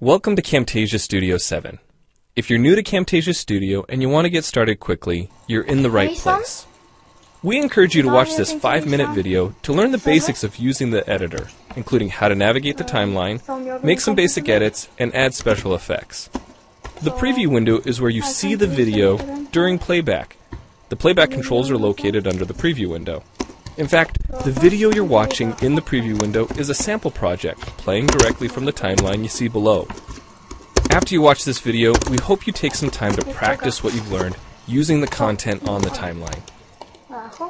Welcome to Camtasia Studio 7. If you're new to Camtasia Studio and you want to get started quickly, you're in the right place. We encourage you to watch this 5-minute video to learn the basics of using the editor, including how to navigate the timeline, make some basic edits, and add special effects. The preview window is where you see the video during playback. The playback controls are located under the preview window. In fact, the video you're watching in the preview window is a sample project, playing directly from the timeline you see below. After you watch this video, we hope you take some time to practice what you've learned using the content on the timeline.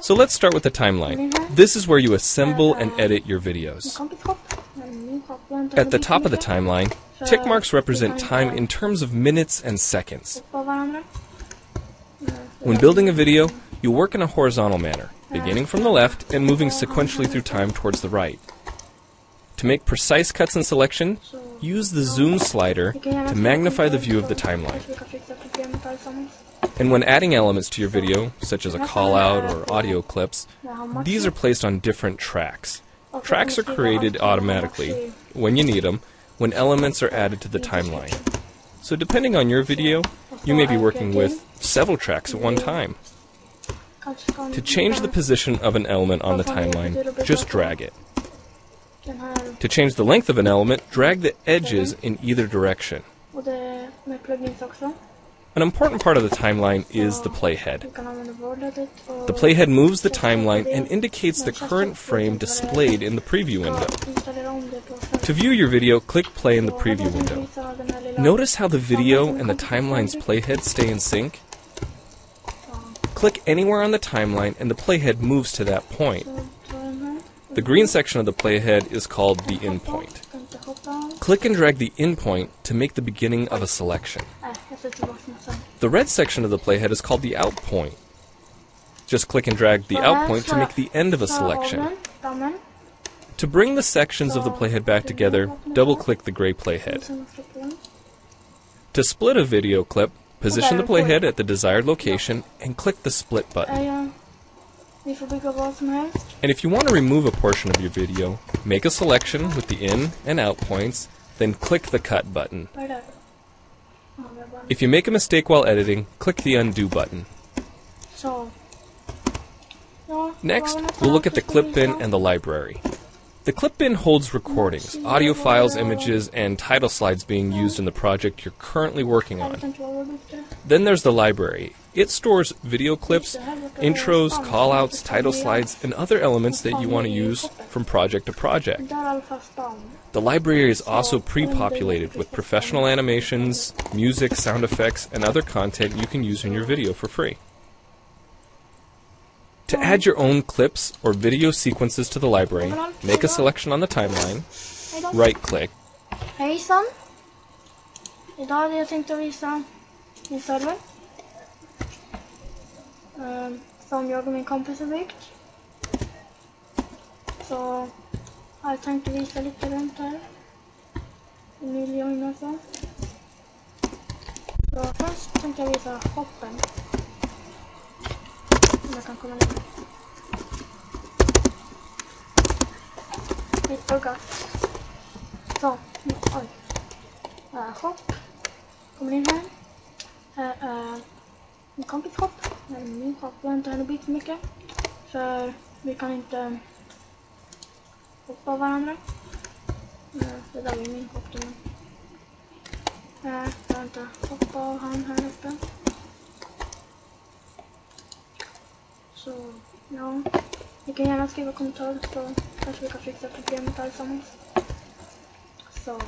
So let's start with the timeline. This is where you assemble and edit your videos. At the top of the timeline, tick marks represent time in terms of minutes and seconds. When building a video, you work in a horizontal manner, beginning from the left and moving sequentially through time towards the right. To make precise cuts and selection, use the zoom slider to magnify the view of the timeline. And when adding elements to your video, such as a call-out or audio clips, these are placed on different tracks. Tracks are created automatically, when you need them, when elements are added to the timeline. So depending on your video, you may be working with several tracks at one time. To change the position of an element on the timeline, just drag it. To change the length of an element, drag the edges in either direction. An important part of the timeline is the playhead. The playhead moves the timeline and indicates the current frame displayed in the preview window. To view your video, click play in the preview window. Notice how the video and the timeline's playhead stay in sync? Click anywhere on the timeline and the playhead moves to that point. The green section of the playhead is called the in point. Click and drag the in point to make the beginning of a selection. The red section of the playhead is called the out point. Just click and drag the out point to make the end of a selection. To bring the sections of the playhead back together, double-click the gray playhead. To split a video clip, position the playhead at the desired location and click the split button. And if you want to remove a portion of your video, make a selection with the in and out points, then click the cut button. If you make a mistake while editing, click the undo button. Next, we'll look at the clip bin and the library. The clip bin holds recordings, audio files, images, and title slides being used in the project you're currently working on. Then there's the library. It stores video clips, intros, callouts, title slides, and other elements that you want to use from project to project. The library is also pre-populated with professional animations, music, sound effects, and other content you can use in your video for free. To add your own clips or video sequences to the library, make a selection on the timeline, right-click. Hejsan! Idag hade jag tänkt att visa min server som jag och min kompis har byggt. Så har jag tänkt att visa lite runt här. Vill joina så. Så först tänkte jag visa hoppen. Jag kan komma ner. Mitt buggat. Så, oj. Hopp. Kommer in här. Här är min kompis hopp. Här är min hopp. Jag har inte hunnit byggt mycket. För vi kan inte hoppa av varandra. Det där är min hopp då. Här kan jag inte hoppa av han här uppe. Så, ja. Ni kan gärna skriva kommentarer så kanske vi kan fixa problemet allesammans. Så,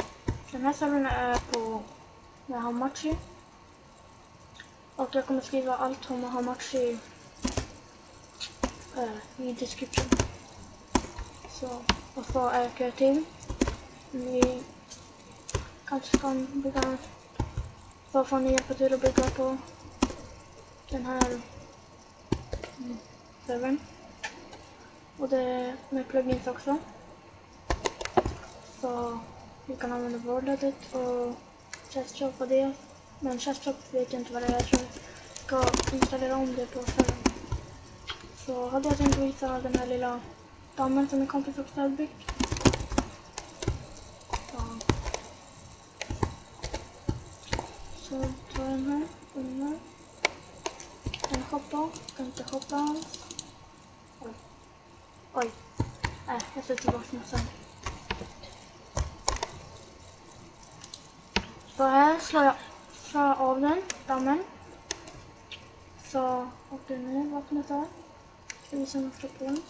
den här servern är på hamachi. Och jag kommer skriva allt om hamachi i description. Så, och så är jag kreativ. Ni kanske kan bygga, så får ni hjälpa till att bygga på den här servern. Och det är med plugins också. Så vi kan använda word-edit och chestshop och det. Men chestshop vet jag inte vad det är. Jag tror jag ska installera om det på servern. Så hade jag tänkt visa den här lilla dammen som min kompis också har byggt. Så. Så tar jag den här, den här. Kan hoppa, kan inte hoppa alls. Oj. Oj. Nej, jag sätter tillbaka den sen. Så här slår jag av den, dammen. Så åker ner vattnet där. Så vi sen slår på den.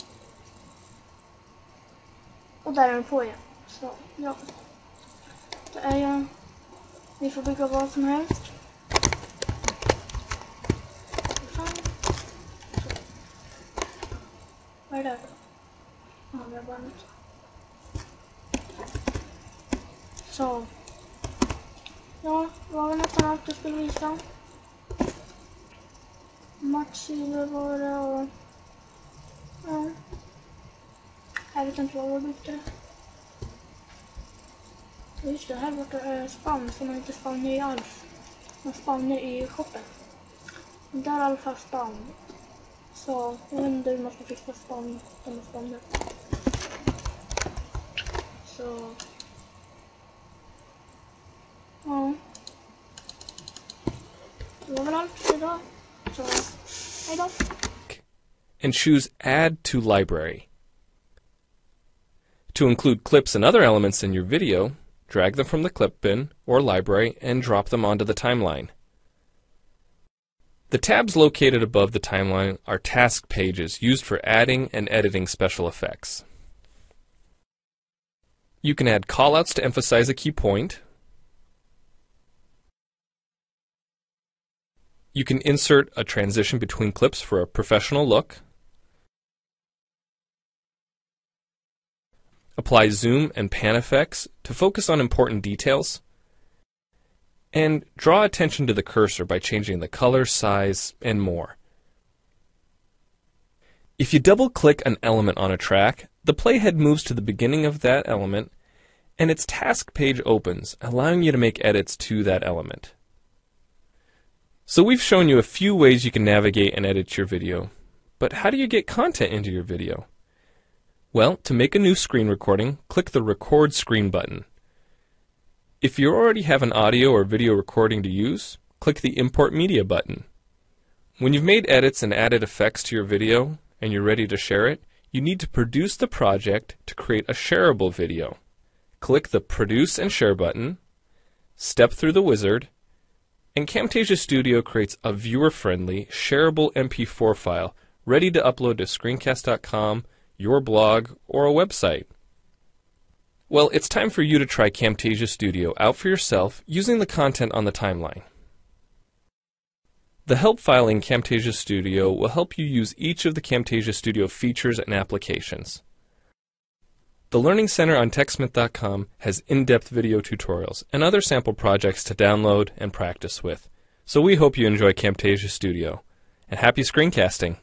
Och där är den på igen. Så ja. Det är jag. Ni får bygga vad som helst. Vad är det då? Ja, det är bara något. Så. Ja, det var väl nästan allt jag skulle visa. Hamachi var det och... Ja. Jag vet inte vad jag byggde. Just det, här borta är spann som man inte spannar i alls. Man spannar i shoppen. Men där är i alla fall spann. Så jag vet inte hur man ska fixa spann. De spannar. Så... Ja. Det var väl allt för idag. Så, hejdå. And choose Add to Library. To include clips and other elements in your video, drag them from the clip bin or library and drop them onto the timeline. The tabs located above the timeline are task pages used for adding and editing special effects. You can add callouts to emphasize a key point. You can insert a transition between clips for a professional look. Apply zoom and pan effects to focus on important details. And draw attention to the cursor by changing the color, size, and more. If you double-click an element on a track, the playhead moves to the beginning of that element, and its task page opens, allowing you to make edits to that element. So we've shown you a few ways you can navigate and edit your video. But how do you get content into your video? Well, to make a new screen recording, click the Record Screen button. If you already have an audio or video recording to use, click the Import Media button. When you've made edits and added effects to your video and you're ready to share it, you need to produce the project to create a shareable video. Click the Produce and Share button, step through the wizard, and Camtasia Studio creates a viewer-friendly, shareable MP4 file ready to upload to screencast.com, your blog, or a website. Well, it's time for you to try Camtasia Studio out for yourself using the content on the timeline. The help file in Camtasia Studio will help you use each of the Camtasia Studio features and applications. The Learning Center on TechSmith.com has in-depth video tutorials and other sample projects to download and practice with. So we hope you enjoy Camtasia Studio. And happy screencasting!